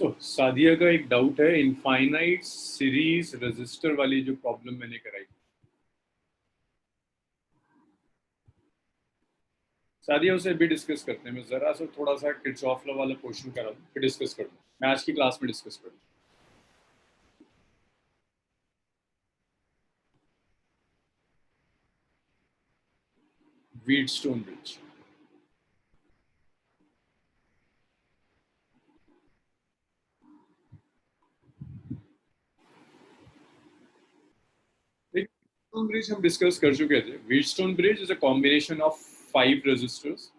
सादिया का एक डाउट है, इनफाइनाइट सीरीज रजिस्टर वाली जो प्रॉब्लम मैंने कराई। सादिया उसे भी डिस्कस करते हैं। मैं जरा सा थोड़ा सा किरचॉफ लॉ वाला क्वेश्चन करा दूं, फिर डिस्कस कर दूं। मैं आज की क्लास में डिस्कस कर दूं। Wheatstone bridge. व्हीटस्टोन ब्रिज हम डिस्कस कर चुके थे। Wheatstone bridge is a combination of 5 resistors.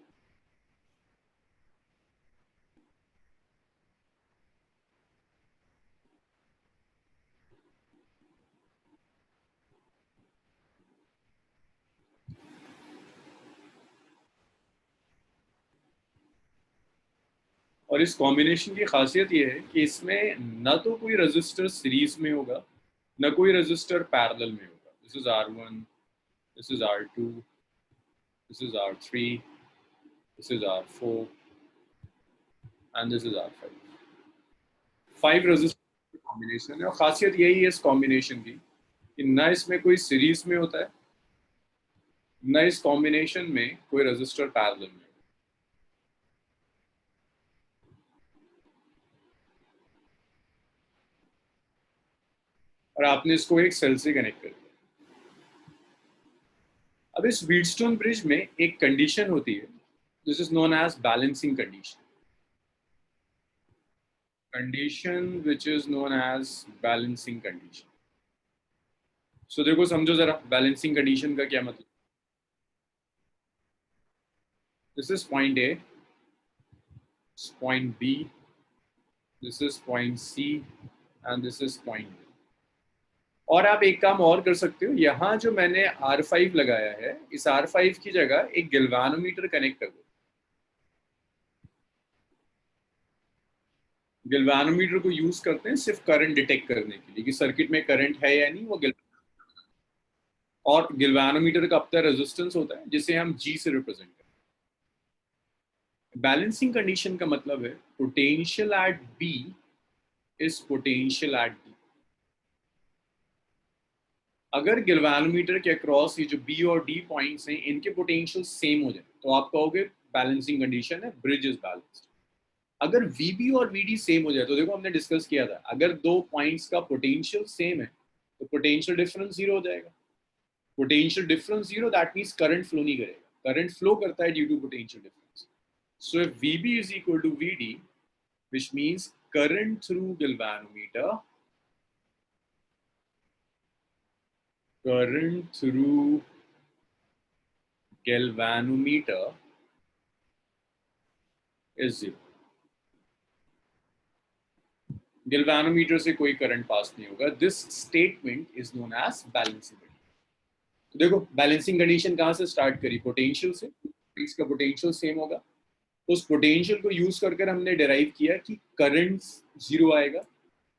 और इस कॉम्बिनेशन की खासियत यह है कि इसमें न तो कोई रजिस्टर सीरीज में होगा, न कोई रजिस्टर पैरेलल में होगा। This is R1, this is R2, this is R3, this is R4 and this is R5। 5 register combination है और खासियत यही है इस कॉम्बिनेशन की कि न इसमें कोई सीरीज में होता है, न इस कॉम्बिनेशन में कोई रजिस्टर पैरेलल में। और आपने इसको एक सेल से कनेक्ट कर दिया। अब इस व्हीटस्टोन ब्रिज में एक कंडीशन होती है, this is known as balancing condition. Condition which is known as balancing condition. So देखो, समझो जरा बैलेंसिंग कंडीशन का क्या मतलब। This is point A, point B, this is point C and this is point D. और आप एक काम और कर सकते हो, यहां जो मैंने R5 लगाया है, इस R5 की जगह एक गिल्वानोमीटर कनेक्ट कर दो। गिल्वानोमीटर को यूज करते हैं सिर्फ करंट डिटेक्ट करने के लिए कि सर्किट में करंट है या नहीं, वो और गिल्वानोमीटर का अपना रेजिस्टेंस होता है जिसे हम G से रिप्रेजेंट करते हैं। बैलेंसिंग कंडीशन का मतलब है potential at B is potential at D। अगर गिल्वानोमीटर के अक्रॉस ये जो B और D पॉइंट्स हैं, इनके पोटेंशियल सेम हो जाए तो आप कहोगे बैलेंसिंग कंडीशन है, ब्रिज इज बैलेंस्ड। अगर VB और VD सेम हो जाए तो देखो, हमने डिस्कस किया था, अगर दो पॉइंट्स का पोटेंशियल सेम है तो पोटेंशियल डिफरेंस जीरो हो जाएगा। Potential difference zero, that means current flow नहीं करेगा। करंट फ्लो करता है due to potential difference. So if VB is equal to VD, which means current through galvanometer, current through galvanometer is zero। Galvanometer से कोई current pass नहीं होगा। This statement is known as balancing condition. तो देखो, balancing condition कहां से start करी? Potential से। इसका पोटेंशियल सेम होगा, उस पोटेंशियल को यूज कर हमने डिराइव किया कि करंट जीरो आएगा।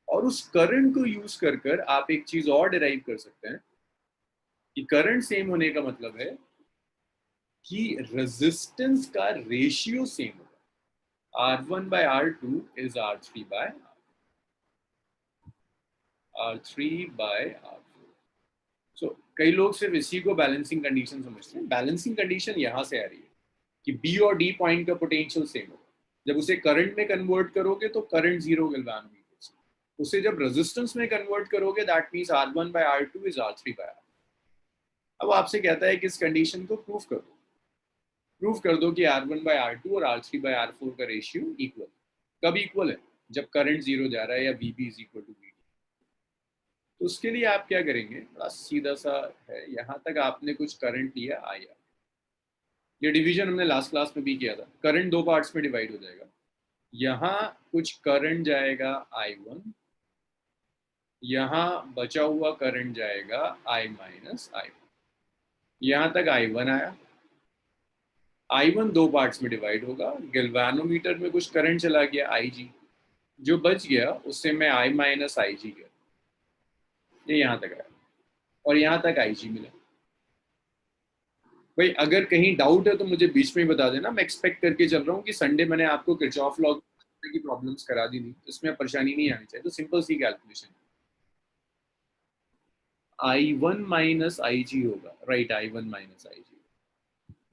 और उस करंट को यूज कर आप एक चीज और डिराइव कर सकते हैं कि करंट सेम होने का मतलब है कि रेजिस्टेंस का रेशियो सेम होगा। R1/R2 is R3/R4। सो कई लोग सिर्फ इसी को बैलेंसिंग कंडीशन समझते हैं। बैलेंसिंग कंडीशन यहां से आ रही है कि B और D पॉइंट का पोटेंशियल सेम होगा। जब उसे करंट में कन्वर्ट करोगे तो करंट जीरो गैल्वेनोमीटर से, उसे जब रेजिस्टेंस में कन्वर्ट करोगे that means R1/R2 is R3/R। अब आपसे कहता है कि इस कंडीशन को प्रूफ कर दो। प्रूफ कर दो कि R1/R2 और R3/R4 का रेशियो इक्वल। कब इक्वल है? जब करंट जीरो जा रहा है या VB is equal to VD। तो उसके लिए आप क्या करेंगे? बड़ा सीधा सा है, यहां तक आपने कुछ करंट लिया I। ये डिवीजन हमने लास्ट क्लास में भी किया था। करंट दो पार्ट्स में डिवाइड हो जाएगा। यहाँ कुछ करंट जाएगा I1, यहाँ बचा हुआ करंट जाएगा I-I1। यहाँ तक I1 आया। I1 दो पार्ट्स में डिवाइड होगा। गैल्वेनोमीटर में कुछ करंट चला गया IG, जो बच गया उससे मैं I-IG कर, ये यहाँ तक आया और यहाँ तक IG मिला। भाई अगर कहीं डाउट है तो मुझे बीच में ही बता देना। मैं एक्सपेक्ट करके चल रहा हूँ कि संडे मैंने आपको किरचॉफ लॉ की प्रॉब्लम्स करा दी नहीं, इसमें परेशानी नहीं आनी चाहिए। तो सिंपल सी कैलकुलेशन, I1 माइनस आई जी होगा, राइट, I1 माइनस आई जी।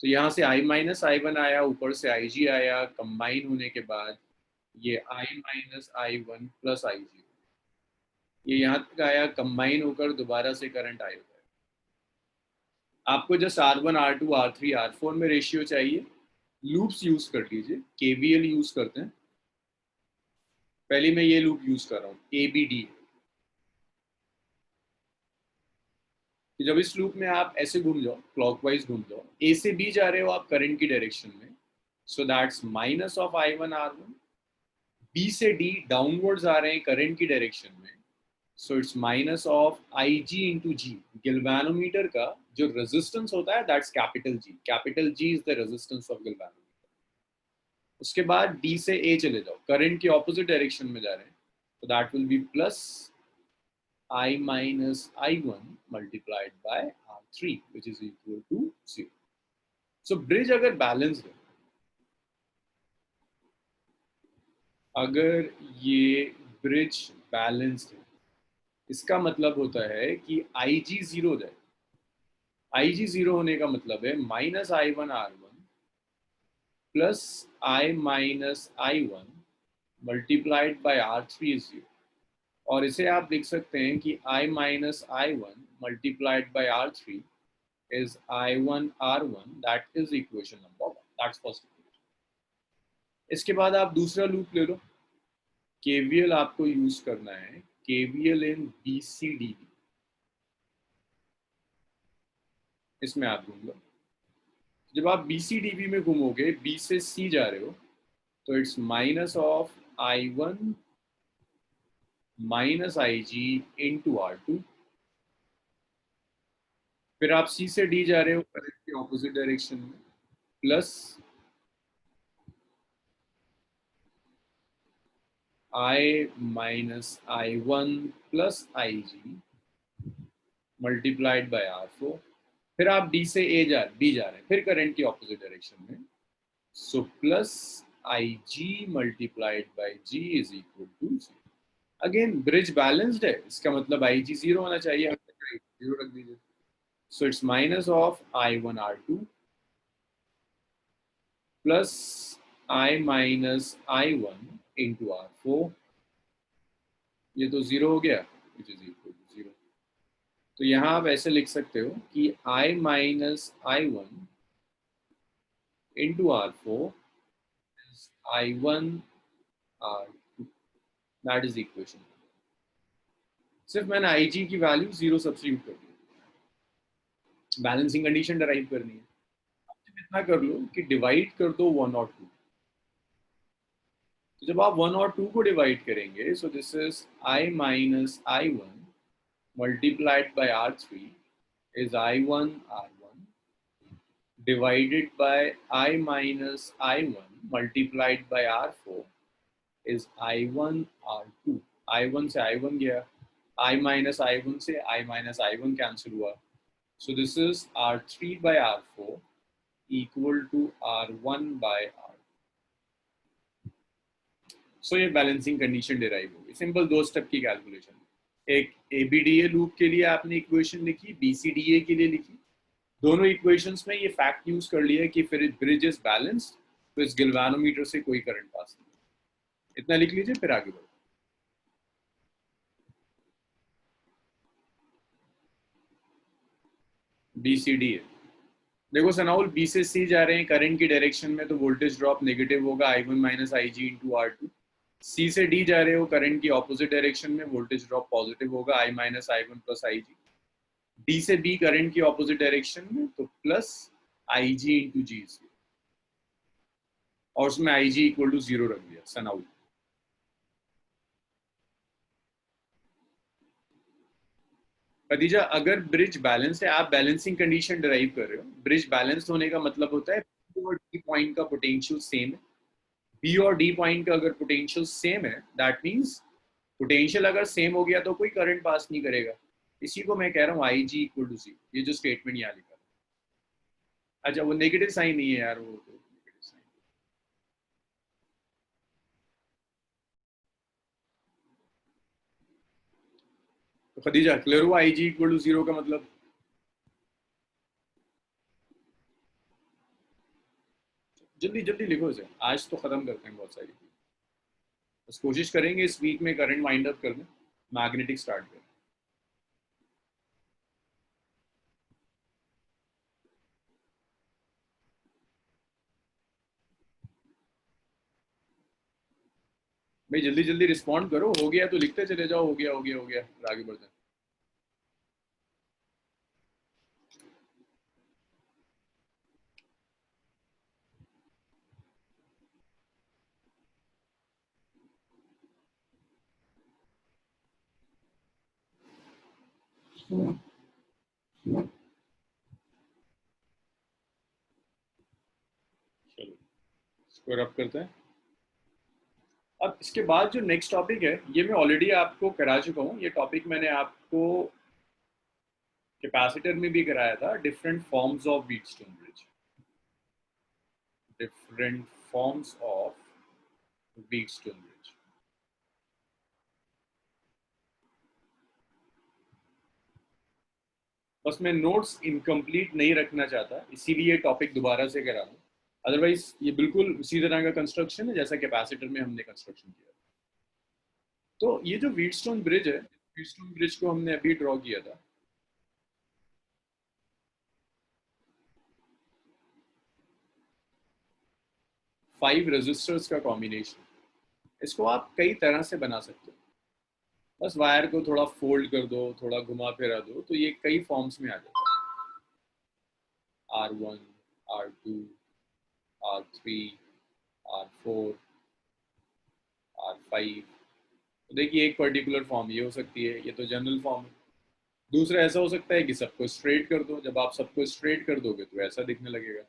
तो यहाँ से I माइनस I1 आया, ऊपर से आई जी आया, कंबाइन होने के बाद ये I माइनस I1 प्लस आई जी, ये यहाँ तक आया, कंबाइन होकर दोबारा से करंट आई होगा। आपको just R1 R2 R3 R4 में रेशियो चाहिए, लूप्स यूज कर लीजिए, केवीएल यूज करते हैं। पहले मैं ये लूप यूज कर रहा हूँ ABD। जब इस लूप में आप ऐसे घूम जाओ, क्लॉकवाइज घूम जाओ, A से B जा रहे हो आप करंट की डायरेक्शन में, so that's minus of I1 R1। B से D डाउनवर्ड्स आ रहे हैं करंट की डायरेक्शन में, so it's minus of IG into G. Galvanometer का जो रेजिस्टेंस होता है that's capital G is the resistance of galvanometer. उसके बाद D से A चले जाओ, करंट की ऑपोजिट डायरेक्शन में जा रहे हैं, तो that will be plus I minus I1 multiplied by R3 which is equal to 0. So bridge अगर बैलेंस्ड है, अगर ये ब्रिज बैलेंस्ड है, इसका मतलब होता है कि IG जीरो हो जाए। IG जीरो होने का मतलब है minus I1 R1 plus I minus I1 multiplied by R3 is zero. और इसे आप लिख सकते हैं कि I minus I1 multiplied by R3 is I1 R1, that is equation number 1, that's first equation। इसके बाद आप दूसरा लूप ले लो, KVL आपको यूज करना है, KVL इन BCDB। इसमें आप घूम लो, जब आप BCDB में घूमोगे, B से C जा रहे हो, तो it's minus of I1 minus IG into R2। फिर आप C से D जा रहे हो करंट के ऑपोजिट डायरेक्शन में, plus I minus I1 plus IG multiplied bye R4। फिर आप D से B जा रहे हैं, फिर करंट की ऑपोजिट डायरेक्शन में, so plus IG multiplied by G is equal to 0। Again bridge balanced है, इसका मतलब IG जीरो होना चाहिए, जीरो रख दीजिए। सो it's minus of I1 R2 plus I minus I1 into R4, ये तो जीरो हो गया, विच इज इक्वल टू 0। तो यहाँ आप ऐसे लिख सकते हो कि I minus I1 into R4 is I1 R2, that is equation। सिर्फ मैंने IG की वैल्यू जीरो सब्स्टिट्यूट कर दी, बैलेंसिंग कंडीशन डराइव करनी है। अब इतना कर लो कि डिवाइड कर दो 1 और 2। तो जब आप 1 और 2 को डिवाइड करेंगे, सो this is I minus I1 multiplied by R3 is I1 R1 divided by I minus I1 multiplied by R4 is I1 R2। I1 से I1 गया, I minus I1 से I minus I1 कैंसिल हुआ, so this is R3 by R4 equal to R1 by R। so ये balancing condition derive होगी, simple दो step की calculation. एक ABDA loop के लिए आपने इक्वेशन लिखी, BCDA के लिए लिखी, दोनों इक्वेशंस में ये फैक्ट यूज कर लिया कि फिर ब्रिज इज बैलेंस्ड, तो इस गिल्वानोमीटर से कोई करंट पास नहीं। इतना लिख लीजिए, फिर आगे बढ़ो। BCD है, देखो सनाउल, B से C जा रहे हैं करंट की डायरेक्शन में, तो वोल्टेज ड्रॉप नेगेटिव होगा I1 minus IG into R2। C से D जा रहे हो करंट की ऑपोजिट डायरेक्शन में, वोल्टेज ड्रॉप पॉजिटिव होगा I minus I1 plus IG। D से B करंट की ऑपोजिट डायरेक्शन में, तो प्लस IG इंटू G, और उसमें IG इक्वल टू 0 रख दिया सनाउल। खदीजा, अगर ब्रिज बैलेंस है, आप बैलेंसिंग कंडीशन डिराइव कर रहे हो, ब्रिज बैलेंस होने का मतलब होता है बी और डी पॉइंट का पोटेंशियल सेम है। बी और डी पॉइंट का अगर पोटेंशियल सेम है, दैट मींस पोटेंशियल अगर सेम हो गया तो कोई करंट पास नहीं करेगा। इसी को मैं कह रहा हूँ आई जी इक्वल टू सी, ये जो स्टेटमेंट यहाँ लिखा है। अच्छा, वो नेगेटिव साइन नहीं है यार, वो तो नेगेटिव साइन। तो खदीजा, क्लियर हुआ आई जी इक्वल टू 0 का मतलब? जल्दी जल्दी लिखो इसे, आज तो खत्म करते हैं बहुत सारी। बस कोशिश करेंगे इस वीक में करंट वाइंड अप कर दें, मैग्नेटिक स्टार्ट करें। भाई जल्दी जल्दी रिस्पॉन्ड करो, हो गया तो लिखते चले जाओ, हो गया हो गया हो गया, फिर आगे बढ़ते हैं। चलो स्क्वायर अप करते हैं। अब इसके बाद जो नेक्स्ट टॉपिक है, ये मैं ऑलरेडी आपको करा चुका हूँ। ये टॉपिक मैंने आपको कैपेसिटर में भी कराया था, different forms of Wheatstone bridge. Different forms of Wheatstone bridge. बस मैं नोट्स इनकम्प्लीट नहीं रखना चाहता, इसीलिए टॉपिक दोबारा से करा दूँ। अदरवाइज ये बिल्कुल उसी तरह का कंस्ट्रक्शन है जैसा कैपेसिटर में हमने कंस्ट्रक्शन किया। तो ये जो व्हीटस्टोन ब्रिज है, व्हीटस्टोन ब्रिज को हमने अभी ड्रॉ किया था। 5 रेजिस्टर्स का कॉम्बिनेशन। इसको आप कई तरह से बना सकते हो। बस वायर को थोड़ा फोल्ड कर दो, थोड़ा घुमा फिरा दो, तो ये कई फॉर्म्स में आ जाता है। R1, R2, R3, R4, R5। तो देखिए एक पर्टिकुलर फॉर्म ये हो सकती है, ये तो जनरल फॉर्म है। दूसरा ऐसा हो सकता है कि सबको स्ट्रेट कर दो, जब आप सबको स्ट्रेट कर दोगे तो ऐसा दिखने लगेगा।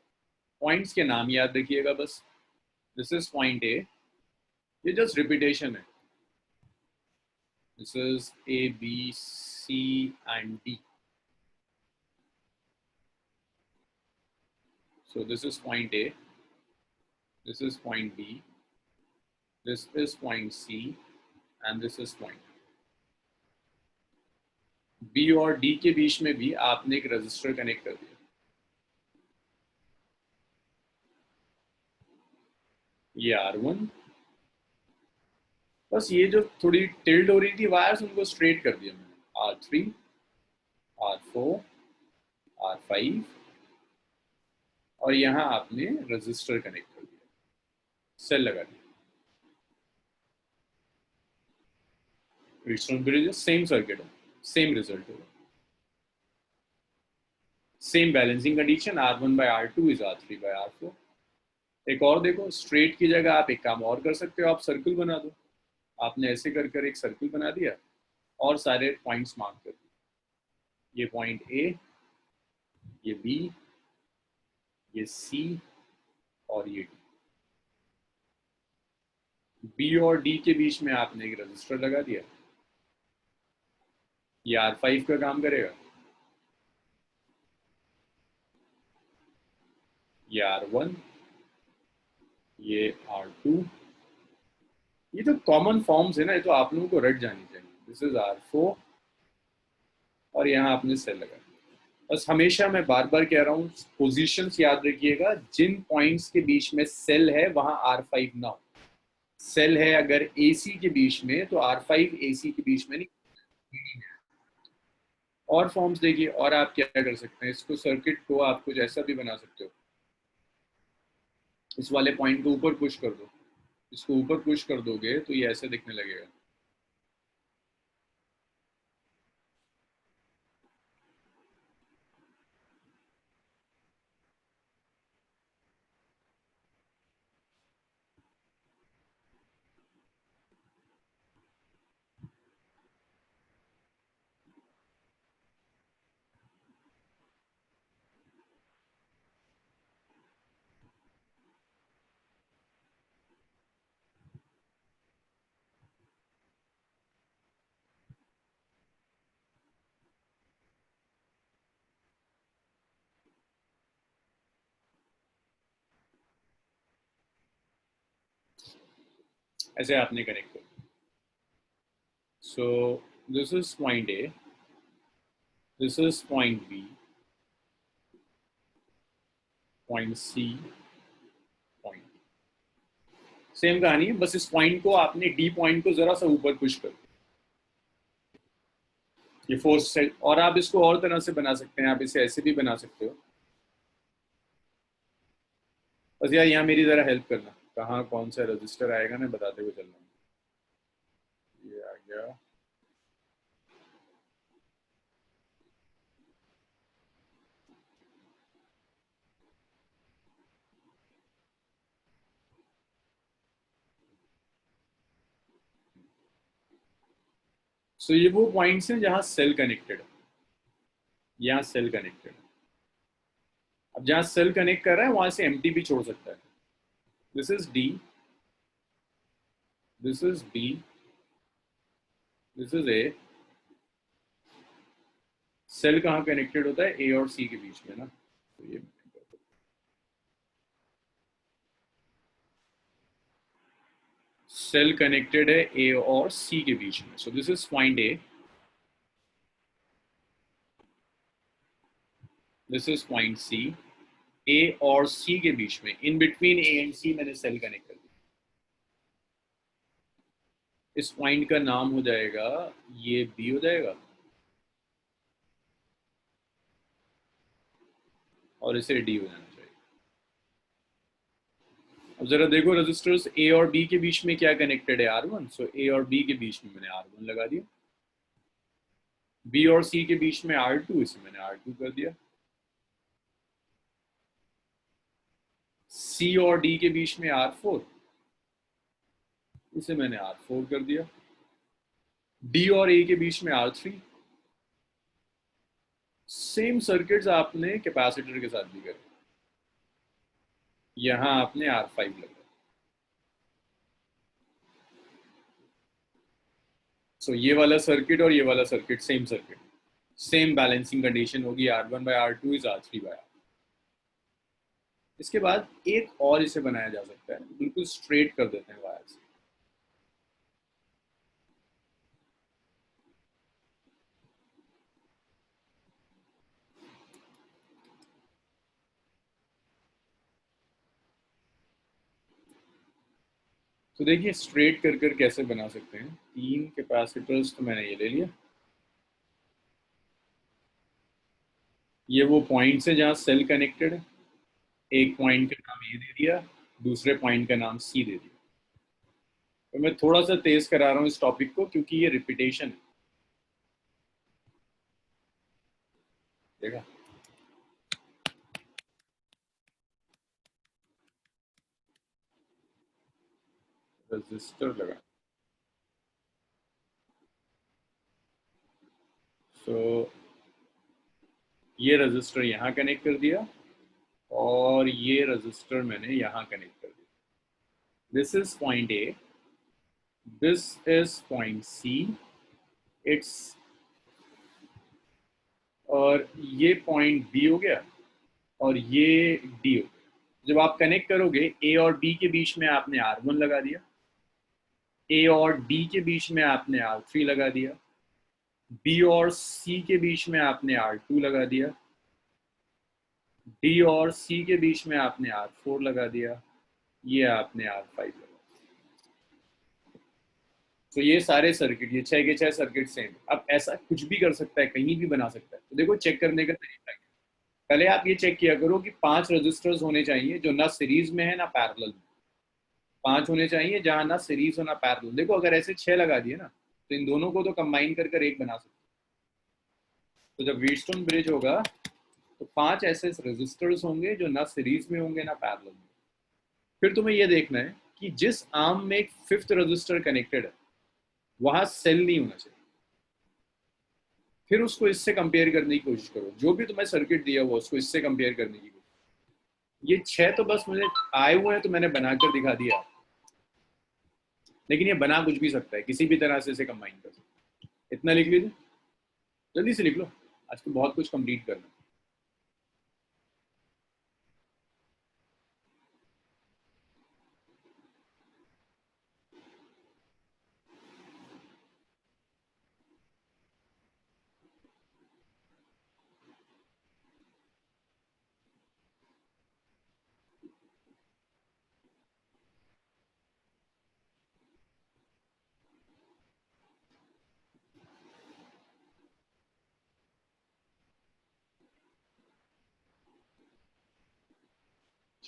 पॉइंट्स के नाम याद रखिएगा बस। दिस इज पॉइंट ए, ये जस्ट रिपीटेशन है। This is A B C and D. So this is point A, this is point B, this is point C, and this is point B। और D के बीच में भी आपने एक register connect कर दिया, ये R1। बस ये जो थोड़ी टिल्ड हो रही थी वायर्स, उनको स्ट्रेट कर दिया मैंने। R3, R4, R5, और यहाँ आपने रजिस्टर कनेक्ट कर दिया, सेल लगा दिया। व्हीटस्टोन ब्रिज सेम सर्किट है, सेम रिजल्ट होगा, same balancing condition. R1/R2 is R3/R4। एक और देखो, स्ट्रेट की जगह आप एक काम और कर सकते हो, आप सर्कल बना दो। आपने ऐसे कर कर एक सर्कल बना दिया और सारे पॉइंट्स मार्क कर दिए। ये पॉइंट ए, ये बी, ये सी, और ये डी। बी और डी के बीच में आपने एक रजिस्टर लगा दिया, ये R5 का काम करेगा, ये R1, ये R2। ये जो कॉमन फॉर्म्स है ना, ये तो आप लोगों को रट जानी चाहिए। दिस इज R4, और यहाँ आपने सेल लगा दिया। बस हमेशा मैं बार बार कह रहा हूँ, पोजीशंस याद रखिएगा। जिन पॉइंट्स के बीच में सेल है वहां R5 ना हो। सेल है अगर AC के बीच में, तो R5 AC के बीच में नहीं। और फॉर्म्स देखिए, और आप क्या कर सकते हैं, इसको सर्किट को आप कुछ ऐसा भी बना सकते हो। इस वाले पॉइंट को ऊपर पुश कर दो, इसको ऊपर पुश कर दोगे तो ये ऐसे दिखने लगेगा। ऐसे आपने कनेक्ट कर। सो this is point A, this is point B, point C, point same कहानी है, बस इस पॉइंट को आपने डी पॉइंट को जरा सा ऊपर पुश कर, ये फोर्स से। और आप इसको और तरह से बना सकते हैं, आप इसे ऐसे भी बना सकते हो। बस यार यहाँ मेरी जरा हेल्प करना, कहाँ कौन सा रजिस्टर आएगा ना बताते हुए चलना। ये आ गया, सो ये वो पॉइंट्स हैं जहां सेल कनेक्टेड है, यहाँ सेल कनेक्टेड है। अब जहां सेल कनेक्ट कर रहा है वहां से एम्प्टी भी छोड़ सकता है। This is D, this is B, this is A. Cell कहाँ कनेक्टेड होता है? ए और सी के बीच में ना, तो ये सेल कनेक्टेड है ए और सी के बीच में। So this is point A, this is point C. A और सी के बीच में, इन बिटवीन ए एंड सी मैंने सेल कनेक्ट कर दिया। इस पॉइंट का नाम हो जाएगा, ये बी हो जाएगा, और इसे डी हो जाना चाहिए। अब जरा देखो रजिस्टर्स ए और बी के बीच में क्या कनेक्टेड है? R1। सो ए और बी के बीच में मैंने R1 लगा दिया। बी और सी के बीच में R2, इसे मैंने R2 कर दिया। सी और डी के बीच में R4, इसे मैंने R4 कर दिया। डी और ए के बीच में R3। सेम सर्किट्स आपने कैपेसिटर के साथ भी करे, यहां आपने R5 लगा। सो ये वाला सर्किट और ये वाला circuit same circuit, same balancing condition होगी, R1/R2 इज R3/R। इसके बाद एक और इसे बनाया जा सकता है, बिल्कुल स्ट्रेट कर देते हैं वायर से। तो देखिए स्ट्रेट कर कर कैसे बना सकते हैं। 3 कैपेसिटर्स तो मैंने ये ले लिया, ये वो पॉइंट्स है जहां सेल कनेक्टेड है। एक पॉइंट का नाम ए दे दिया, दूसरे पॉइंट का नाम सी दे दिया। तो मैं थोड़ा सा तेज करा रहा हूँ इस टॉपिक को क्योंकि ये रिपीटेशन है। देखा, रजिस्टर लगा। सो ये रजिस्टर यहाँ कनेक्ट कर दिया और ये रजिस्टर मैंने यहाँ कनेक्ट कर दिया। This is point A, this is point C, it's, और ये पॉइंट बी हो गया और ये डी हो गया। जब आप कनेक्ट करोगे ए और बी के बीच में आपने R1 लगा दिया, ए और डी के बीच में आपने R3 लगा दिया, बी और सी के बीच में आपने R2 लगा दिया, डी और सी के बीच में आपने R4 लगा दिया, ये आपने R5 लगा। तो ये सारे सर्किट, ये 6 के 6 सर्किट सेम। अब ऐसा कुछ भी कर सकता है, कहीं भी बना सकता है। तो देखो चेक करने का तरीका है, पहले आप ये चेक किया करो कि 5 रजिस्टर्स होने चाहिए जो ना सीरीज में है ना पैरेलल में। 5 होने चाहिए जहां ना सीरीज हो ना पैरेलल। देखो अगर ऐसे 6 लगा दिए ना, तो इन दोनों को तो कंबाइन कर कर एक बना सकते। तो जब व्हीटस्टोन ब्रिज होगा तो 5 ऐसे रजिस्टर्स होंगे जो ना सीरीज में होंगे ना पैरेलल में। फिर तुम्हें यह देखना है कि जिस आर्म में एक 5th रजिस्टर कनेक्टेड है वहां सेल नहीं होना चाहिए। फिर उसको इससे कंपेयर करने की कोशिश करो, जो भी तुम्हें सर्किट दिया हुआ उसको इससे कंपेयर करने की कोशिश। ये 6 तो बस मुझे आए हुए हैं तो मैंने बनाकर दिखा दिया, लेकिन ये बना कुछ भी सकता है, किसी भी तरह से इसे कंबाइन कर सकते। इतना लिख लीजिए, जल्दी से लिख लो, आज तो बहुत कुछ कंप्लीट करना है।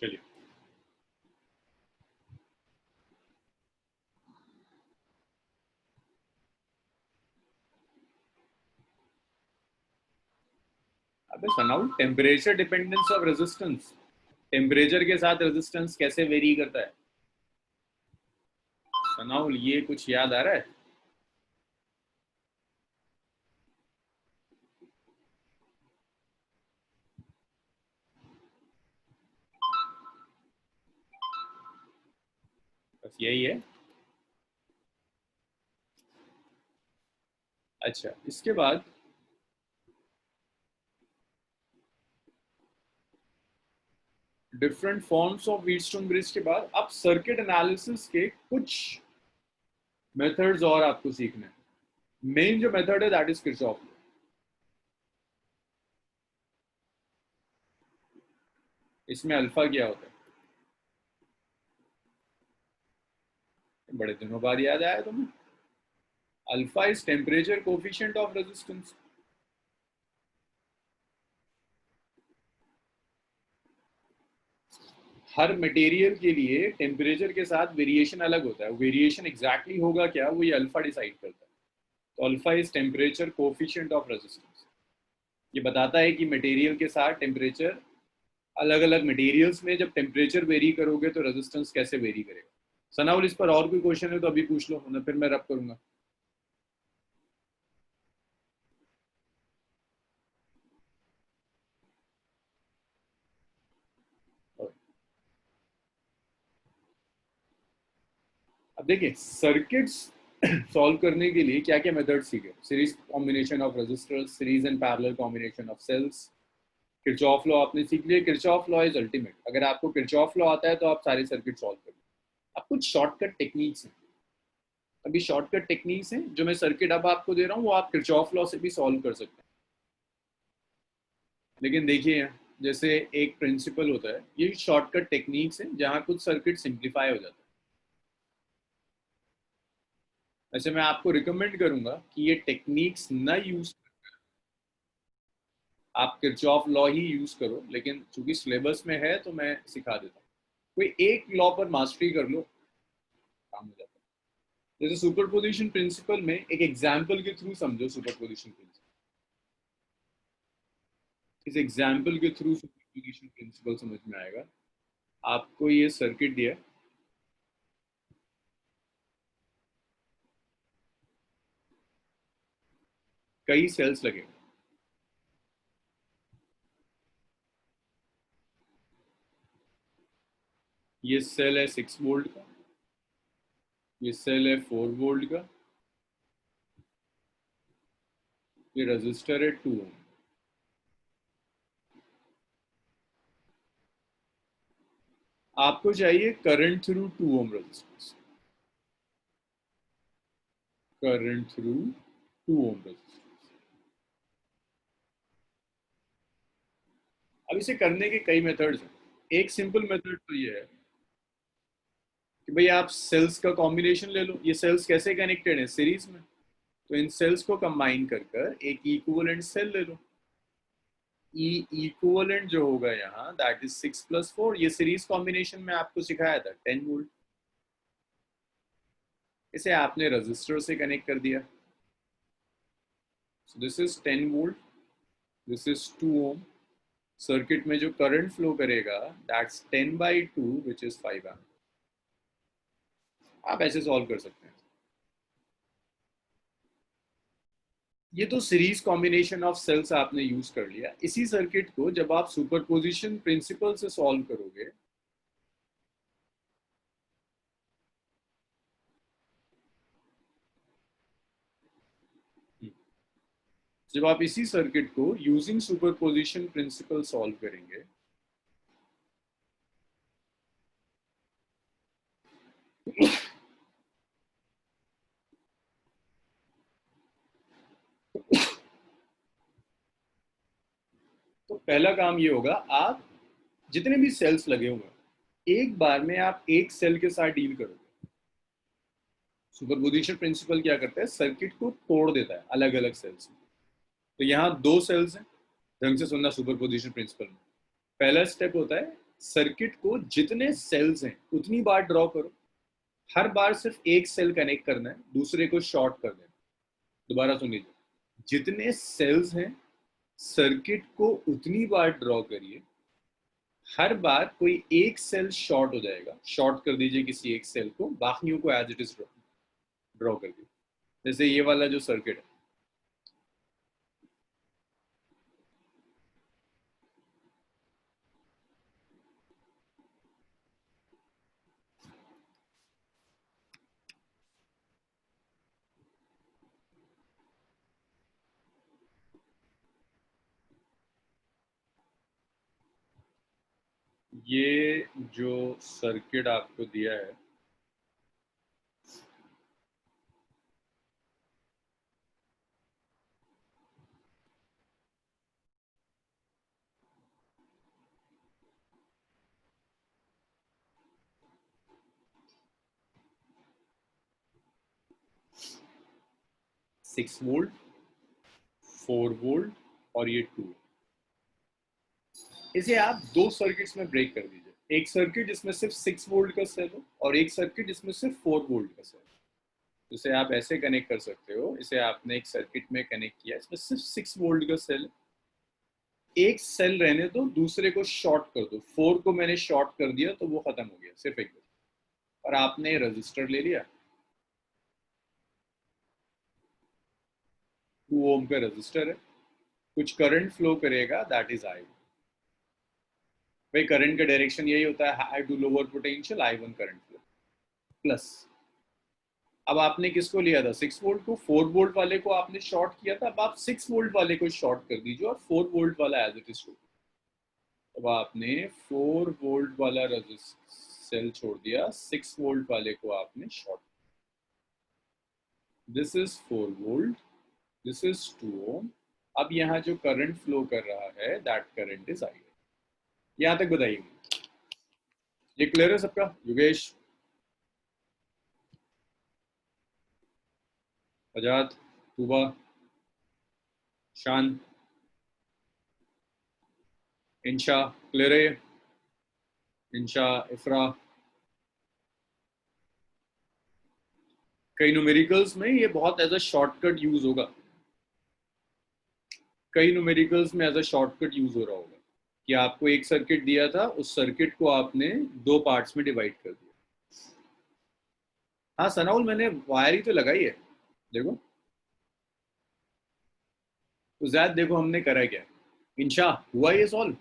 चलिए, अबे सनाउ, temperature dependence of resistance, temperature के साथ रेजिस्टेंस कैसे वेरी करता है? सनाउ, ये कुछ याद आ रहा है? बस यही है। अच्छा, इसके बाद different forms of Wheatstone bridge के बाद अब सर्किट एनालिसिस के कुछ मेथड्स और आपको सीखने हैं। मेन जो मेथड है दैट इज किरचॉफ लॉ। इसमें अल्फा क्या होता है? बड़े दिनों बाद याद आया तुम्हें? Alpha is temperature coefficient of resistance. Her material के लिए टेम्परेचर के साथ वेरिएशन अलग होता है। वेरिएशन एग्जैक्टली होगा क्या, वो ये अल्फा डिसाइड करता है। तो alpha is temperature coefficient of resistance. ये बताता है कि मटेरियल के साथ टेम्परेचर, अलग अलग मटेरियल्स में जब टेम्परेचर वेरी करोगे तो रेजिस्टेंस कैसे वेरी करेगा। सनाउल, इस पर और कोई क्वेश्चन है तो अभी पूछ लो, ना फिर मैं रब करूंगा। अब देखिए, सर्किट्स सॉल्व करने के लिए क्या क्या मेथड सीखे? Series combination of resistors, series and parallel combination of cells, Kirchhoff law आपने सीख लिया। Kirchhoff law is ultimate. अगर आपको किरचॉफ लॉ आता है तो आप सारे सर्किट सॉल्व कर। अब कुछ शॉर्टकट टेक्निक्स हैं। अभी शॉर्टकट टेक्निक्स हैं जो मैं सर्किट अब आपको दे रहा हूँ, वो आप किरचॉफ लॉ से भी सॉल्व कर सकते हैं। लेकिन देखिए, जैसे एक प्रिंसिपल होता है, ये शॉर्टकट टेक्निक्स हैं जहाँ कुछ सर्किट सिंप्लीफाई हो जाता है। वैसे मैं आपको रिकमेंड करूंगा कि ये टेक्निक्स ना यूज, आप किरचॉफ लॉ ही यूज करो, लेकिन चूंकि सिलेबस में है तो मैं सिखा देता हूँ। कोई एक लॉ पर मास्टरी कर लो, काम हो जाता है। जैसे सुपरपोजिशन प्रिंसिपल में एक एग्जाम्पल के थ्रू समझो सुपरपोजिशन प्रिंसिपल। इस एग्जाम्पल के थ्रू सुपरपोजिशन प्रिंसिपल समझ में आएगा। आपको ये सर्किट दिया, कई सेल्स लगे, ये सेल है 6 वोल्ट का, ये सेल है 4 वोल्ट का, ये रजिस्टर है 2 ओम। आपको चाहिए current through 2 ohm resistance, current through 2 ohm resistance. अब इसे करने के कई मेथड्स हैं। एक सिंपल मेथड तो ये है कि भाई आप सेल्स का कॉम्बिनेशन ले लो। ये सेल्स कैसे कनेक्टेड है? सीरीज में। तो इन सेल्स को कंबाइन कर कर एक इक्विवेलेंट सेल ले लो। ई इक्विवेलेंट जो होगा यहाँ, दैट इज 6 + 4। ये सीरीज कॉम्बिनेशन में आपको सिखाया था 10 वोल्ट। इसे आपने रजिस्टर से कनेक्ट कर दिया। So this is 10 volt, this is 2 ohm. Circuit में जो करंट फ्लो करेगा दैट्स 10/2 विच इज 5 एम्प। आप ऐसे सॉल्व कर सकते हैं। ये तो सीरीज कॉम्बिनेशन ऑफ सेल्स आपने यूज कर लिया। इसी सर्किट को जब आप सुपरपोजिशन प्रिंसिपल से सॉल्व करोगे, जब आप इसी सर्किट को यूजिंग सुपरपोजिशन प्रिंसिपल सॉल्व करेंगे, तो पहला काम ये होगा, आप जितने भी सेल्स लगे हुए एक बार में आप एक सेल के साथ डील करोगे। सुपरपोजिशन प्रिंसिपल क्या करता है? सर्किट को तोड़ देता है अलग अलग सेल्स में। तो यहाँ 2 सेल्स हैं, ढंग से सुनना। सुपरपोजिशन प्रिंसिपल में पहला स्टेप होता है सर्किट को जितने सेल्स हैं उतनी बार ड्रॉ करो, हर बार सिर्फ एक सेल कनेक्ट करना है, दूसरे को शॉर्ट कर देना। दोबारा सुन लीजिए, जितने सेल्स हैं सर्किट को उतनी बार ड्रॉ करिए, हर बार कोई एक सेल शॉर्ट हो जाएगा, शॉर्ट कर दीजिए किसी एक सेल को, बाकियों को एज इट इज ड्रॉ कर दीजिए। जैसे ये वाला जो सर्किट है, ये जो सर्किट आपको दिया है, सिक्स वोल्ट, 4 वोल्ट और ये 2, इसे आप दो सर्किट्स में ब्रेक कर दीजिए। एक सर्किट जिसमें सिर्फ 6 वोल्ट का सेल हो और एक सर्किट जिसमें सिर्फ 4 वोल्ट का सेल हो। इसे आप ऐसे कनेक्ट कर सकते हो, इसे आपने एक सर्किट में कनेक्ट किया, इसमें सिर्फ 6 वोल्ट का सेल, एक सेल रहने दो, दूसरे को शॉर्ट कर दो। 4 को मैंने शॉर्ट कर दिया तो वो खत्म हो गया, सिर्फ एक, और आपने रजिस्टर ले लिया, 2 ओम का रजिस्टर है, कुछ करंट फ्लो करेगा, दैट इज आई। भाई करंट का डायरेक्शन यही होता है, high to lower potential, I1 current flow plus. अब आपने किसको लिया था, 6 वोल्ट को, 4 वोल्ट वाले को आपने शॉर्ट किया था, अब आप 6 वोल्ट वाले को शॉर्ट कर दीजिए और 4 वोल्ट वाला एज इट इज। अब आपने 4 वोल्ट वाला सेल छोड़ दिया, 6 वोल्ट वाले को आपने short. This is 4 volt, this is 2 ओम। अब यहाँ जो करंट फ्लो कर रहा है, दैट करंट इज आई। यहाँ तक बताइए, ये क्लियर है सबका? योगेश, आजाद, तूबा, शान, इंशा, क्लियर है? इंशा, इफ्रा। कई न्यूमेरिकल्स में ये बहुत एज अ शॉर्टकट यूज होगा, कई न्यूमेरिकल्स में एज अ शॉर्टकट यूज हो रहा होगा कि आपको एक सर्किट दिया था, उस सर्किट को आपने दो पार्ट्स में डिवाइड कर दिया। हाँ सनाउल, मैंने वायर ही तो लगाई है, देखो तो जैद, देखो हमने करा क्या। इंशा, हुआ ये सॉल्व?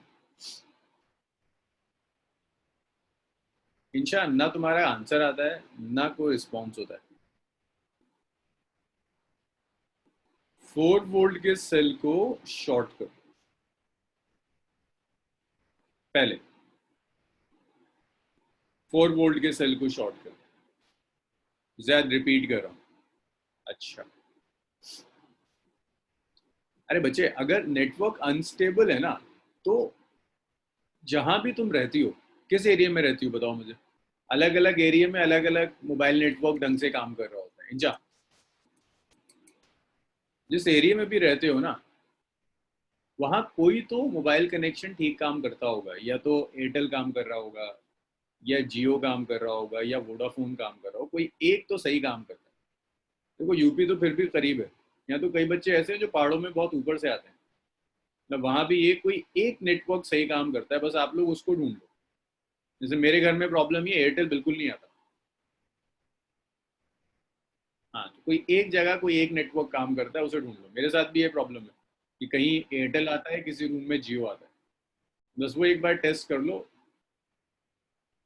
इंशा, ना तुम्हारा आंसर आता है ना कोई रिस्पॉन्स होता है। 4 वोल्ट के सेल को शॉर्ट करो पहले, 4 वोल्ट के सेल को शॉर्ट करो। जैद रिपीट कर रहा हूं। अच्छा, अरे बच्चे, अगर नेटवर्क अनस्टेबल है ना, तो जहां भी तुम रहती हो, किस एरिया में रहती हो बताओ मुझे, अलग अलग एरिया में अलग अलग मोबाइल नेटवर्क ढंग से काम कर रहा होता है। इंजा, जिस एरिया में भी रहते हो ना, वहां कोई तो मोबाइल कनेक्शन ठीक काम करता होगा, या तो एयरटेल काम कर रहा होगा, या जियो काम कर रहा होगा, या वोडाफोन काम कर रहा हो, कोई एक तो सही काम करता है। देखो यूपी तो फिर भी करीब है, यहाँ तो कई बच्चे ऐसे हैं जो पहाड़ों में बहुत ऊपर से आते हैं, मतलब वहां भी ये कोई एक नेटवर्क सही काम करता है, बस आप लोग उसको ढूंढ लो। जैसे मेरे घर में प्रॉब्लम ये, एयरटेल बिल्कुल नहीं आता। हाँ, तो कोई एक जगह कोई एक नेटवर्क काम करता है, उसे ढूंढ लो। मेरे साथ भी ये प्रॉब्लम है कि कहीं एयरटेल आता है, किसी रूम में जियो आता है, बस वो एक बार टेस्ट कर लो।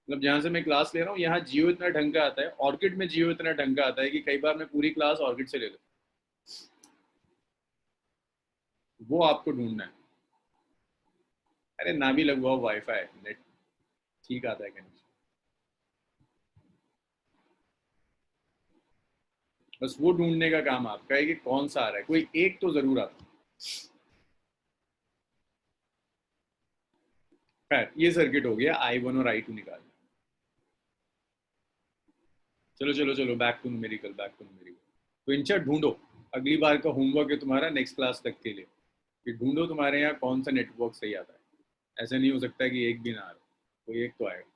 मतलब जहाँ से मैं क्लास ले रहा हूँ, यहाँ जियो इतना ढंग का आता है, ऑर्किड में जियो इतना ढंग का आता है कि कई बार मैं पूरी क्लास ऑर्किड से ले लेता हूँ। वो आपको ढूंढना है। अरे ना भी लगवाओ वाईफाई, नेट ठीक आता है कनेक्शन, बस वो ढूंढने का काम आपका है कि कौन सा आ रहा है, कोई एक तो जरूर आता है। खैर, ये सर्किट हो गया, I1 और I2 निकाल। चलो चलो चलो, back to numerical, back to numerical. तो इनचा ढूंढो, अगली बार का होमवर्क है तुम्हारा नेक्स्ट क्लास तक के लिए, कि ढूंढो तुम्हारे यहाँ कौन सा नेटवर्क सही आता है। ऐसा नहीं हो सकता कि एक भी ना आ रहा। कोई एक तो आएगा।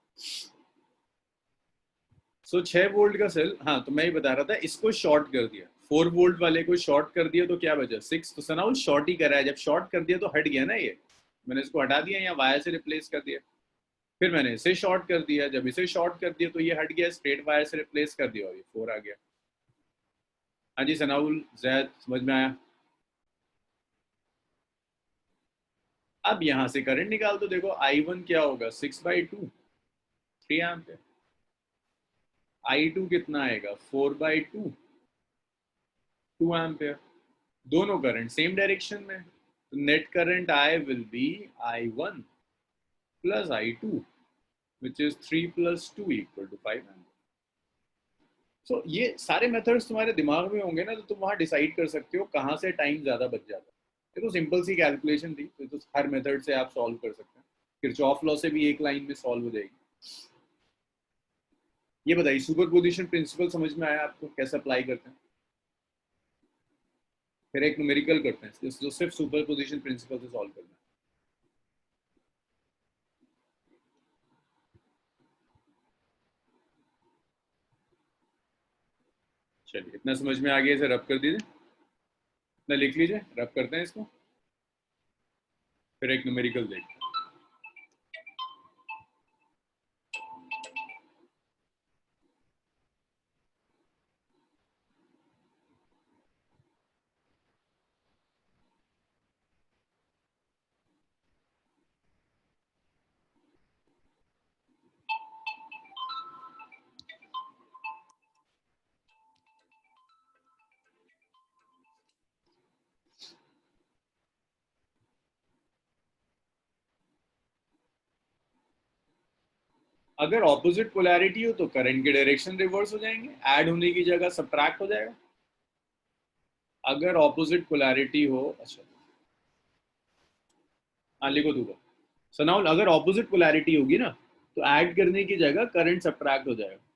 सो 6 वोल्ट का सेल, हाँ तो मैं ही बता रहा था, इसको शॉर्ट कर दिया, 4 वोल्ट वाले को शॉर्ट कर दिया तो क्या बचा 6। तो सनाउल शॉर्ट ही करा है, जब शॉर्ट कर दिया तो हट गया ना ये, मैंने इसको हटा दिया या वायर से रिप्लेस कर दिया। फिर मैंने इसे शॉर्ट कर दिया, जब इसे शॉर्ट कर दिया तो ये हट गया, स्ट्रेट वायर से रिप्लेस कर दिया और ये 4 आ गया। हाँ जी सनाउल, जैद समझ में आया? अब यहाँ से करंट निकाल दो, देखो I1 क्या होगा 6/2, 3 एम्प। I2 कितना आएगा 4/2, 2 एम्पियर। दोनों करंट सेम डायरेक्शन में, तो net current I will be I1 plus I2 which is 3 + 2 = 5 ampere. So ये सारे मेथड्स तुम्हारे दिमाग में होंगे ना, तो तुम वहां डिसाइड कर सकते हो कहाँ से टाइम ज्यादा बच जाता है। ये तो सिंपल सी कैलकुलेशन थी, तो हर मेथड से आप सॉल्व कर सकते हैं। किरचॉफ लॉ से भी एक लाइन में सॉल्व हो जाएगी। ये बताइए सुपरपोजिशन प्रिंसिपल समझ में आया आपको, कैसे अप्लाई करते हैं? फिर एक न्यूमेरिकल करते हैं जो सिर्फ सुपरपोजिशन प्रिंसिपल से सॉल्व करना है। चलिए इतना समझ में आ गया, इसे रब कर दीजिए, इतना लिख लीजिए, रब करते हैं इसको, फिर एक न्यूमेरिकल देखते हैं। अगर ऑपोजिट पोलैरिटी हो तो करंट के डायरेक्शन रिवर्स हो जाएंगे, ऐड होने की जगह सब्ट्रैक्ट हो जाएगा। अगर ऑपोजिट पोलैरिटी हो, अच्छा हाँ लिखो दूंगा। सनाउल अगर ऑपोजिट पोलैरिटी होगी ना, तो ऐड करने की जगह करंट सब्ट्रैक्ट हो जाएगा।